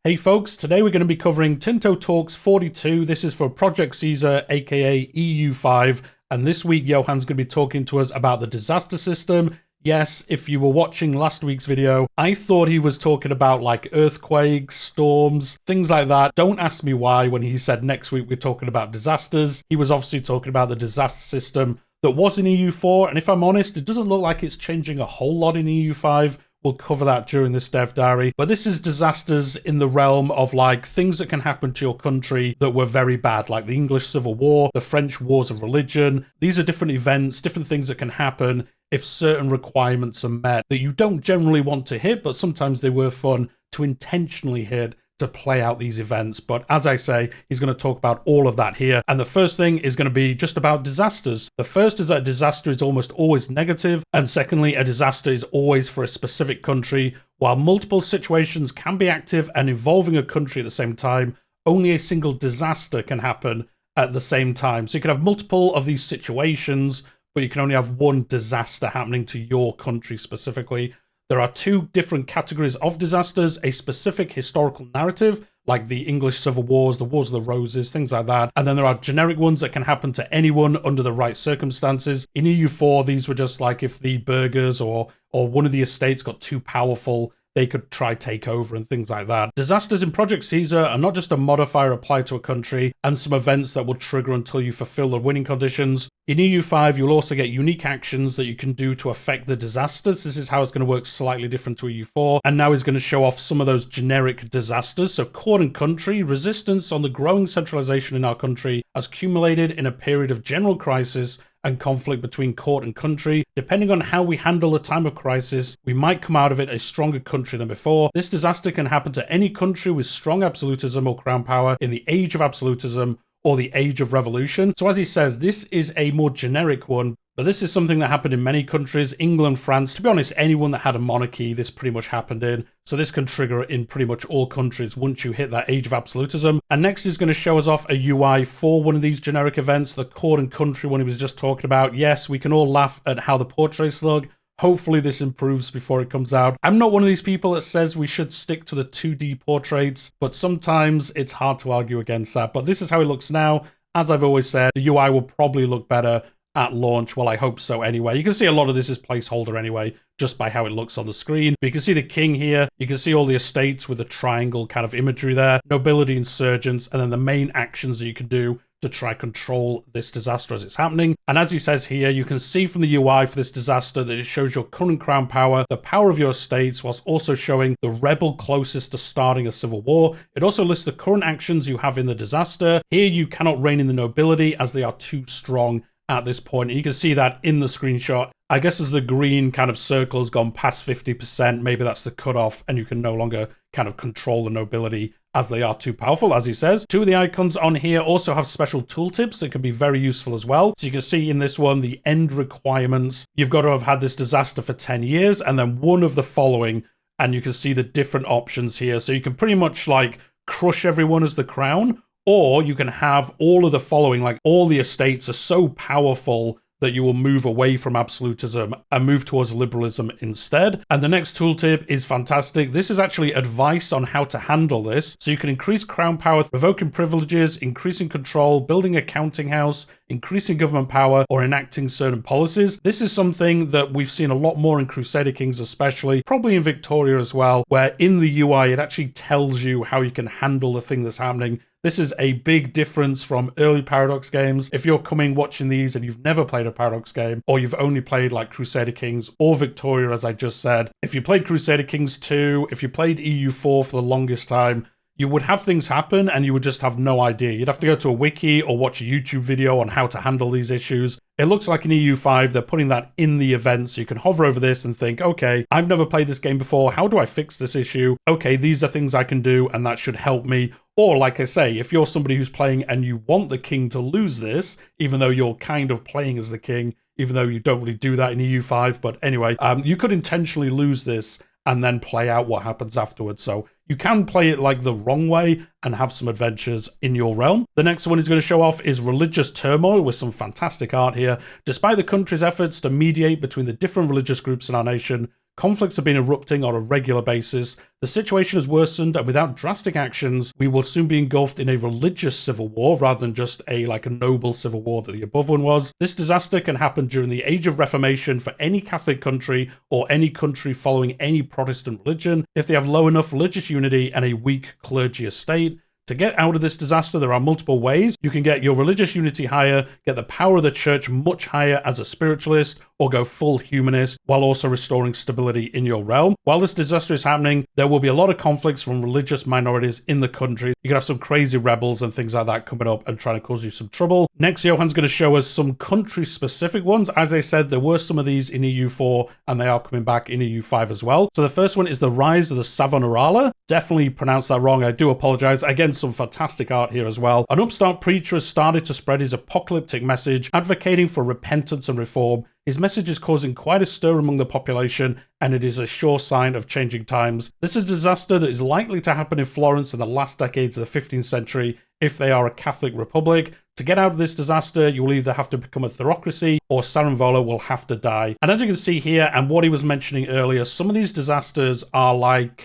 Hey folks, today we're going to be covering Tinto Talks 42. This is for Project Caesar, aka EU5, and this week Johan's going to be talking to us about the disaster system. Yes, if you were watching last week's video, I thought he was talking about like earthquakes, storms, things like that. Don't ask me why when he said next week we're talking about disasters. He was obviously talking about the disaster system that was in EU4, and if I'm honest, it doesn't look like it's changing a whole lot in EU5. We'll cover that during this dev diary. But this is disasters in the realm of like things that can happen to your country that were very bad, like the English Civil War, the French Wars of Religion. These are different events, different things that can happen if certain requirements are met that you don't generally want to hit, but sometimes they were fun to intentionally hit to play out these events. But as I say, he's going to talk about all of that here. And the first thing is going to be just about disasters. The first is that a disaster is almost always negative. And secondly, a disaster is always for a specific country. While multiple situations can be active and involving a country at the same time, only a single disaster can happen at the same time. So you can have multiple of these situations, but you can only have one disaster happening to your country specifically. There are two different categories of disasters: a specific historical narrative, like the English Civil Wars, the Wars of the Roses, things like that. And then there are generic ones that can happen to anyone under the right circumstances. In EU4, these were just like if the burghers or one of the estates got too powerful, they could try take over and things like that. Disasters in Project Caesar are not just a modifier applied to a country and some events that will trigger until you fulfill the winning conditions. In EU5, you'll also get unique actions that you can do to affect the disasters. This is how it's going to work slightly different to EU4. And now he's going to show off some of those generic disasters. So court and country, resistance on the growing centralization in our country has accumulated in a period of general crisis and conflict between court and country. Depending on how we handle the time of crisis, we might come out of it a stronger country than before. This disaster can happen to any country with strong absolutism or crown power in the age of absolutism or the age of revolution. So as he says, this is a more generic one, but this is something that happened in many countries, England, France. To be honest, anyone that had a monarchy, this pretty much happened in. So this can trigger in pretty much all countries once you hit that age of absolutism. And next he's going to show us off a UI for one of these generic events, the court and country one he was just talking about. Yes, we can all laugh at how the portraits look. Hopefully this improves before it comes out. I'm not one of these people that says we should stick to the 2D portraits, but sometimes it's hard to argue against that. But this is how it looks now. As I've always said, the UI will probably look better at launch. Well, I hope so anyway. You can see a lot of this is placeholder anyway, just by how it looks on the screen. But you can see the king here. You can see all the estates with the triangle kind of imagery there, nobility, insurgents, and then the main actions that you can do to try control this disaster as it's happening. And as he says here, you can see from the UI for this disaster that it shows your current crown power, the power of your estates, whilst also showing the rebel closest to starting a civil war. It also lists the current actions you have in the disaster. Here you cannot reign in the nobility as they are too strong at this point. And you can see that in the screenshot. I guess as the green kind of circle has gone past 50%, maybe that's the cutoff and you can no longer kind of control the nobility as they are too powerful, as he says. Two of the icons on here also have special tooltips that can be very useful as well. So you can see in this one, the end requirements. You've got to have had this disaster for 10 years and then one of the following, and you can see the different options here. So you can pretty much like crush everyone as the crown, or you can have all of the following, like all the estates are so powerful that you will move away from absolutism and move towards liberalism instead. And the next tooltip is fantastic. This is actually advice on how to handle this. So you can increase crown power, revoking privileges, increasing control, building a counting house, increasing government power, or enacting certain policies. This is something that we've seen a lot more in Crusader Kings especially, probably in Victoria as well, where in the UI it actually tells you how you can handle the thing that's happening. This is a big difference from early Paradox games. If you're coming watching these and you've never played a Paradox game, or you've only played like Crusader Kings or Victoria, as I just said, if you played Crusader Kings 2, if you played EU4 for the longest time, you would have things happen and you would just have no idea. You'd have to go to a wiki or watch a YouTube video on how to handle these issues. It looks like in EU5, they're putting that in the event, so you can hover over this and think, okay, I've never played this game before. How do I fix this issue? Okay, these are things I can do, and that should help me. Or like I say, if you're somebody who's playing and you want the king to lose this, even though you're kind of playing as the king, even though you don't really do that in EU5, but anyway, you could intentionally lose this and then play out what happens afterwards. So you can play it like the wrong way and have some adventures in your realm. The next one he's going to show off is religious turmoil with some fantastic art here. Despite the country's efforts to mediate between the different religious groups in our nation, Conflicts have been erupting on a regular basis. The situation has worsened, and without drastic actions, we will soon be engulfed in a religious civil war rather than just a noble civil war that the above one was. This disaster can happen during the Age of Reformation for any Catholic country or any country following any Protestant religion if they have low enough religious unity and a weak clergy estate. To get out of this disaster, there are multiple ways. You can get your religious unity higher, get the power of the church much higher as a spiritualist, or go full humanist while also restoring stability in your realm. While this disaster is happening, there will be a lot of conflicts from religious minorities in the country. You can have some crazy rebels and things like that coming up and trying to cause you some trouble. Next, Johan's going to show us some country-specific ones. As I said, there were some of these in EU4, and they are coming back in EU5 as well. So the first one is the rise of the Savonarola. Definitely pronounced that wrong. I do apologize. Again, some fantastic art here as well. An upstart preacher has started to spread his apocalyptic message, advocating for repentance and reform. His message is causing quite a stir among the population, and it is a sure sign of changing times. This is a disaster that is likely to happen in Florence in the last decades of the 15th century if they are a Catholic republic. To get out of this disaster, you will either have to become a theocracy or Savonarola will have to die. And as you can see here, and what he was mentioning earlier, some of these disasters are like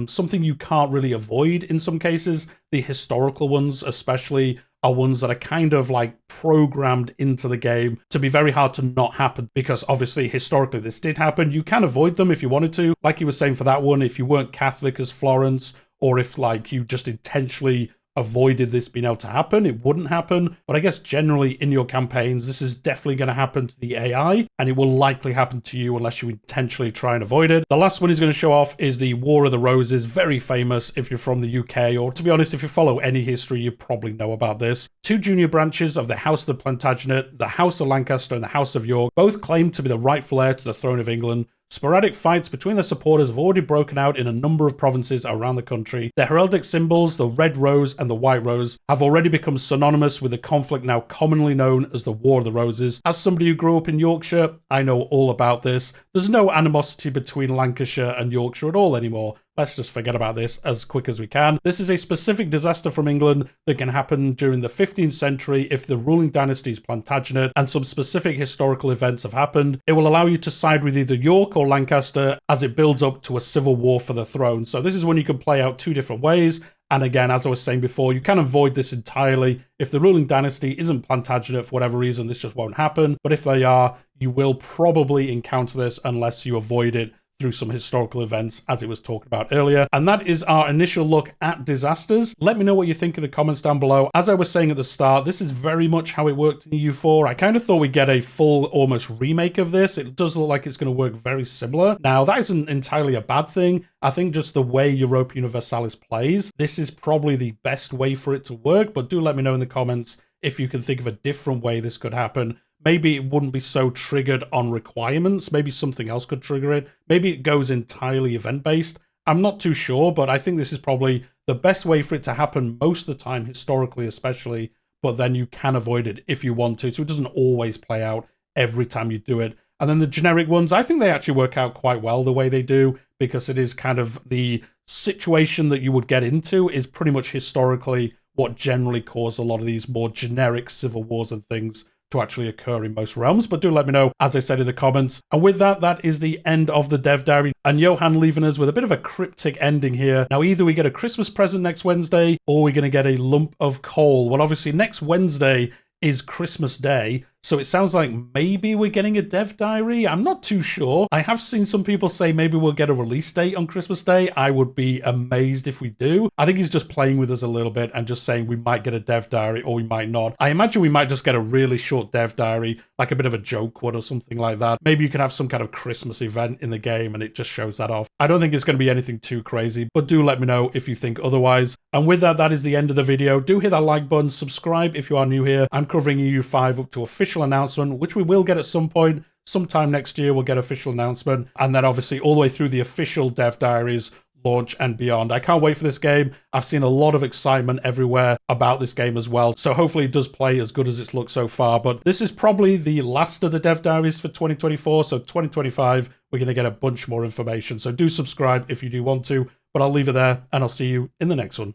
something you can't really avoid in some cases. The historical ones especially are ones that are kind of like programmed into the game to be very hard to not happen, because obviously historically this did happen. You can avoid them if you wanted to. Like he was saying for that one, if you weren't Catholic as Florence, or if like you just intentionally avoided this being able to happen, it wouldn't happen. But I guess generally in your campaigns, this is definitely going to happen to the AI, and it will likely happen to you unless you intentionally try and avoid it. The last one he's going to show off is the War of the Roses, very famous if you're from the UK, or to be honest, if you follow any history, you probably know about this. Two junior branches of the House of the Plantagenet, the House of Lancaster and the House of York, both claim to be the rightful heir to the throne of England. Sporadic fights between their supporters have already broken out in a number of provinces around the country. Their heraldic symbols, the red rose and the white rose, have already become synonymous with the conflict now commonly known as the War of the Roses. As somebody who grew up in Yorkshire, I know all about this. There's no animosity between Lancashire and Yorkshire at all anymore. Let's just forget about this as quick as we can. This is a specific disaster from England that can happen during the 15th century if the ruling dynasty is Plantagenet and some specific historical events have happened. It will allow you to side with either York or Lancaster as it builds up to a civil war for the throne. So this is when you can play out two different ways. And again, as I was saying before, you can avoid this entirely. If the ruling dynasty isn't Plantagenet for whatever reason, this just won't happen. But if they are, you will probably encounter this unless you avoid it through some historical events, as it was talked about earlier. And that is our initial look at disasters. Let me know what you think in the comments down below. As I was saying at the start, this is very much how it worked in EU4. I kind of thought we'd get a full, almost remake of this. It does look like it's going to work very similar. Now, that isn't entirely a bad thing. I think just the way Europa Universalis plays, this is probably the best way for it to work, but do let me know in the comments if you can think of a different way this could happen. Maybe it wouldn't be so triggered on requirements. Maybe something else could trigger it. Maybe it goes entirely event-based. I'm not too sure, but I think this is probably the best way for it to happen most of the time, historically especially, but then you can avoid it if you want to, so it doesn't always play out every time you do it. And then the generic ones, I think they actually work out quite well the way they do, because it is kind of the situation that you would get into is pretty much historically what generally caused a lot of these more generic civil wars and things to actually occur in most realms. But do let me know, as I said in the comments. And with that, that is the end of the dev diary. And Johan leaving us with a bit of a cryptic ending here. Now, either we get a Christmas present next Wednesday, or we're going to get a lump of coal. Well, obviously, next Wednesday is Christmas Day, so it sounds like maybe we're getting a dev diary. I'm not too sure. I have seen some people say maybe we'll get a release date on Christmas Day. I would be amazed if we do. I think he's just playing with us a little bit and just saying we might get a dev diary or we might not. I imagine we might just get a really short dev diary, like a bit of a joke one or something like that. Maybe you can have some kind of Christmas event in the game and it just shows that off. I don't think it's going to be anything too crazy, but do let me know if you think otherwise. And with that, that is the end of the video. Do hit that like button, subscribe if you are new here. I'm covering EU5 up to official announcement, which we will get at some point. Sometime next year, we'll get official announcement. And then obviously all the way through the official dev diaries, launch and beyond. I can't wait for this game. I've seen a lot of excitement everywhere about this game as well. So hopefully it does play as good as it's looked so far. But this is probably the last of the dev diaries for 2024. So 2025, we're going to get a bunch more information. So do subscribe if you do want to. But I'll leave it there and I'll see you in the next one.